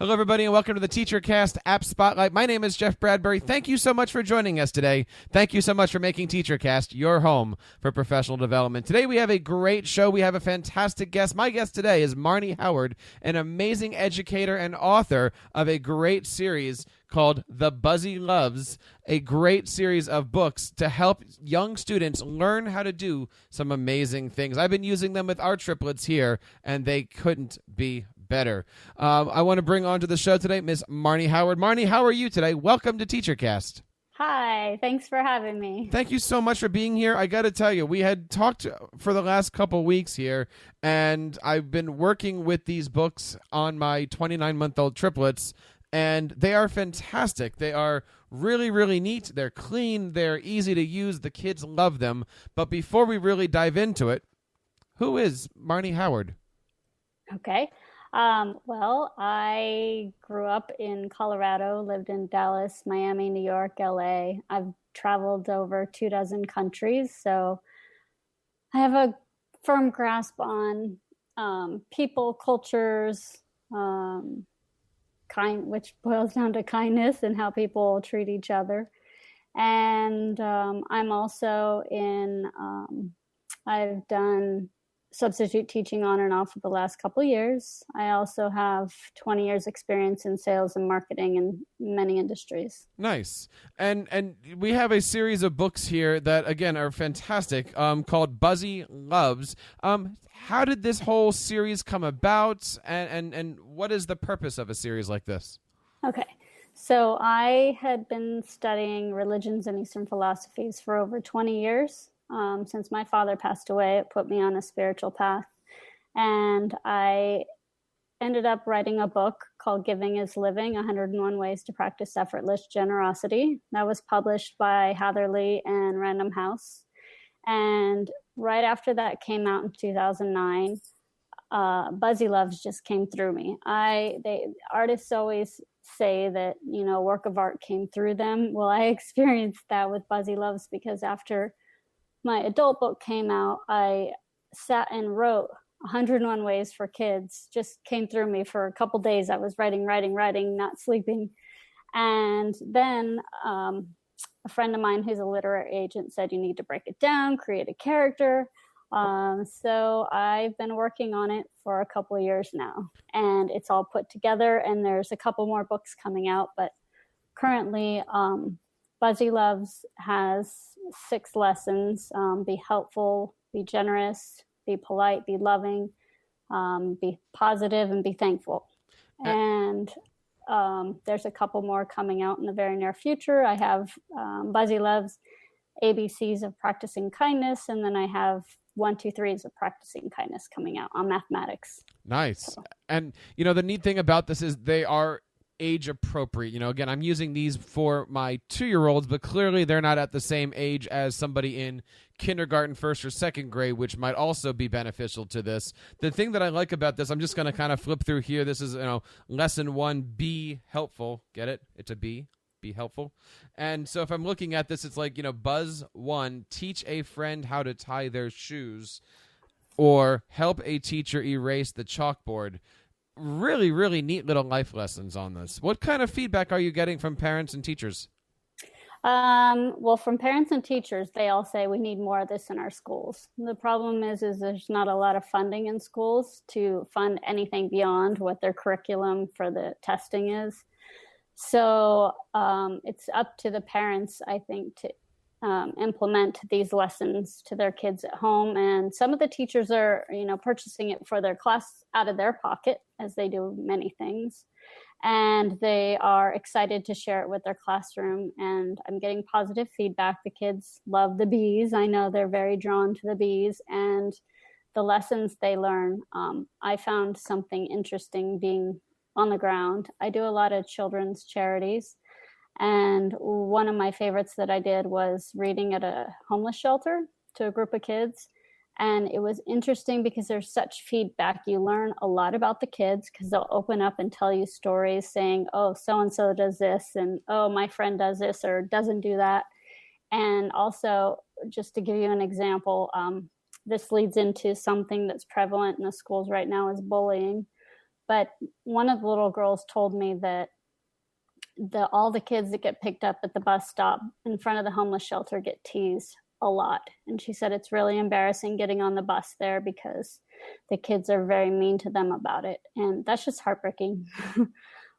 Hello, everybody, and welcome to the TeacherCast App Spotlight. My name is Jeff Bradbury. Thank you so much for joining us today. Thank you so much for making TeacherCast your home for professional development. Today, we have a great show. We have a fantastic guest. My guest today is Marnie Howard, an amazing educator and author of a great series called My BuzzyLuvz, a great series of books to help young students learn how to do some amazing things. I've been using them with our triplets here, and they couldn't be better. I want to bring on to the show today Miss Marnie Howard. Marnie, how are you today? Welcome to TeacherCast. Hi, thanks for having me. Thank you so much for being here. I got to tell you, we had talked for the last couple weeks here, and I've been working with these books on my 29-month-old triplets, and they are fantastic. They are really, really neat. They're clean. They're easy to use. The kids love them. But before we really dive into it, who is Marnie Howard? Okay. Well, I grew up in Colorado, lived in Dallas, Miami, New York, LA. I've traveled over 24 countries, so I have a firm grasp on people, cultures, which boils down to kindness and how people treat each other. And I'm also I've done substitute teaching on and off for the last couple of years. I also have 20 years experience in sales and marketing in many industries. Nice. And we have a series of books here that, again, are fantastic, called BuzzyLuvz. How did this whole series come about, and what is the purpose of a series like this? Okay. So I had been studying religions and Eastern philosophies for over 20 years. Since my father passed away, it put me on a spiritual path. And I ended up writing a book called Giving is Living, 101 Ways to Practice Effortless Generosity. That was published by Hatherley and Random House. And right after that came out in 2009, BuzzyLuvz just came through me. Artists always say that, work of art came through them. Well, I experienced that with BuzzyLuvz because after my adult book came out, I sat and wrote 101 Ways for Kids. Just came through me for a couple days. I was writing, not sleeping. And then a friend of mine who's a literary agent said, you need to break it down, create a character. So I've been working on it for a couple of years now, and it's all put together, and there's a couple more books coming out. But currently, BuzzyLuvz has 6 lessons. Be helpful, be generous, be polite, be loving, be positive, and be thankful. And there's a couple more coming out in the very near future. I have BuzzyLuvz ABCs of Practicing Kindness, and then I have 1, 2, 3s of Practicing Kindness coming out on mathematics. Nice. So. And, the neat thing about this is they are age appropriate. Again, I'm using these for my 2-year-olds, but clearly they're not at the same age as somebody in kindergarten, 1st or 2nd grade, which might also be beneficial to this. The thing that I like about this, I'm just going to kind of flip through here. This is, lesson 1, be helpful. Get it? It's a B. Be helpful. And so if I'm looking at this, it's like, Buzz 1, teach a friend how to tie their shoes, or help a teacher erase the chalkboard. Really, really neat little life lessons on this. What kind of feedback are you getting from parents and teachers? Well, from parents and teachers, they all say we need more of this in our schools. The problem is there's not a lot of funding in schools to fund anything beyond what their curriculum for the testing is. So it's up to the parents, I think, to implement these lessons to their kids at home. And some of the teachers are, purchasing it for their class out of their pocket, as they do many things. And they are excited to share it with their classroom. And I'm getting positive feedback. The kids love the bees. I know they're very drawn to the bees and the lessons they learn. I found something interesting being on the ground. I do a lot of children's charities. And one of my favorites that I did was reading at a homeless shelter to a group of kids. And it was interesting because there's such feedback. You learn a lot about the kids because they'll open up and tell you stories saying, oh, so-and-so does this, and oh, my friend does this or doesn't do that. And also, just to give you an example, this leads into something that's prevalent in the schools right now is bullying. But one of the little girls told me that all the kids that get picked up at the bus stop in front of the homeless shelter get teased a lot. And she said it's really embarrassing getting on the bus there because the kids are very mean to them about it. And that's just heartbreaking.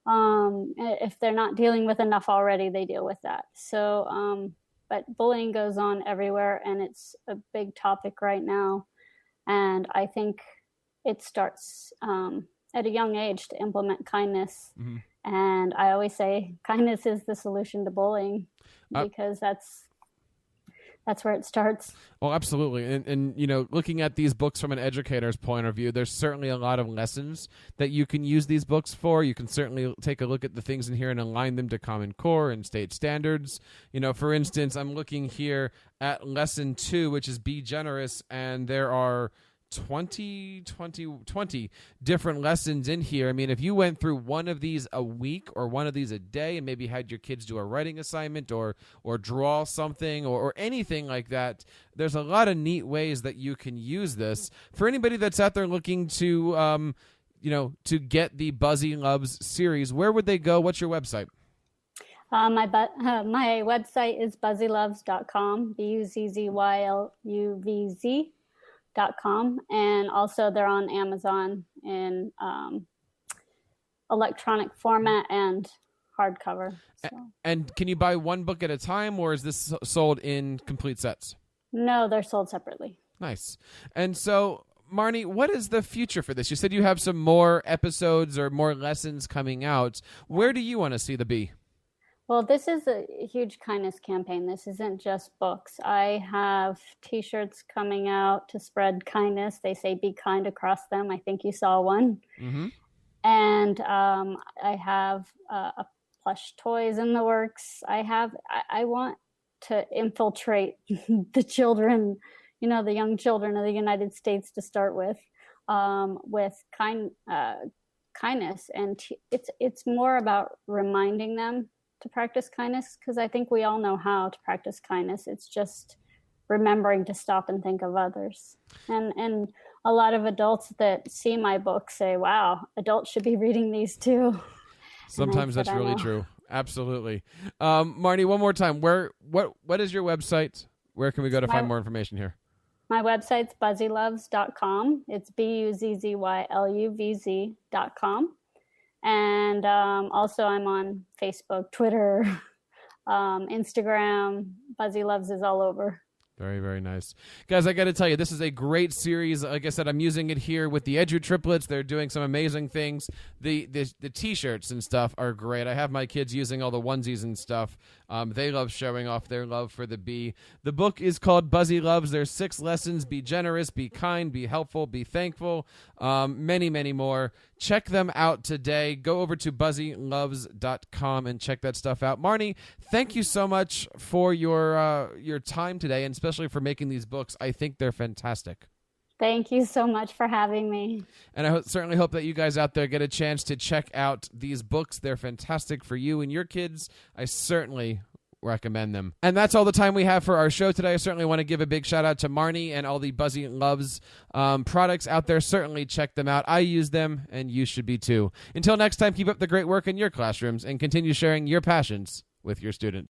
If they're not dealing with enough already, they deal with that. So, but bullying goes on everywhere, and it's a big topic right now. And I think it starts at a young age to implement kindness. Mm-hmm. And I always say kindness is the solution to bullying, because that's where it starts. Oh, absolutely. And you know, looking at these books from an educator's point of view, there's certainly a lot of lessons that you can use these books for. You can certainly take a look at the things in here and align them to Common Core and state standards. You know, for instance, I'm looking here at lesson 2, which is Be Generous, and there are 20 different lessons in here. I mean, if you went through one of these a week or one of these a day and maybe had your kids do a writing assignment or draw something or anything like that, there's a lot of neat ways that you can use this. For anybody that's out there looking to, to get the BuzzyLuvz series, where would they go? What's your website? My website is BuzzyLuvz.com, BuzzyLuvz.com, and also they're on Amazon in electronic format and hardcover. So. And can you buy one book at a time, or is this sold in complete sets? No, they're sold separately. Nice. And so, Marnie, what is the future for this? You said you have some more episodes or more lessons coming out. Where do you want to see the bee? Well, this is a huge kindness campaign. This isn't just books. I have T-shirts coming out to spread kindness. They say "Be kind" across them. I think you saw one. Mm-hmm. And I have a plush toys in the works. I want to infiltrate the children, the young children of the United States to start with kindness. And it's more about reminding them to practice kindness, because I think we all know how to practice kindness. It's just remembering to stop and think of others. And a lot of adults that see my book say, wow, adults should be reading these too. Sometimes that's really true. Absolutely. Marnie, one more time, what is your website? Where can we go to find more information here? My website's BuzzyLuvz.com. It's BuzzyLuvz.com. And also I'm on Facebook, Twitter, Instagram. BuzzyLuvz is all over. Very, very nice. Guys, I got to tell you, this is a great series. Like I said, I'm using it here with the Edu triplets. They're doing some amazing things. The T-shirts and stuff are great. I have my kids using all the onesies and stuff. They love showing off their love for the bee. The book is called BuzzyLuvz. There's 6 lessons: be generous, be kind, be helpful, be thankful, many, many more. Check them out today. Go over to BuzzyLuvz.com and check that stuff out. Marnie, thank you so much for your time today, and especially for making these books. I think they're fantastic. Thank you so much for having me. And I certainly hope that you guys out there get a chance to check out these books. They're fantastic for you and your kids. I certainly recommend them. And that's all the time we have for our show today. I certainly want to give a big shout out to Marnie and all the BuzzyLuvz products out there. Certainly check them out. I use them, and you should be too. Until next time, keep up the great work in your classrooms and continue sharing your passions with your students.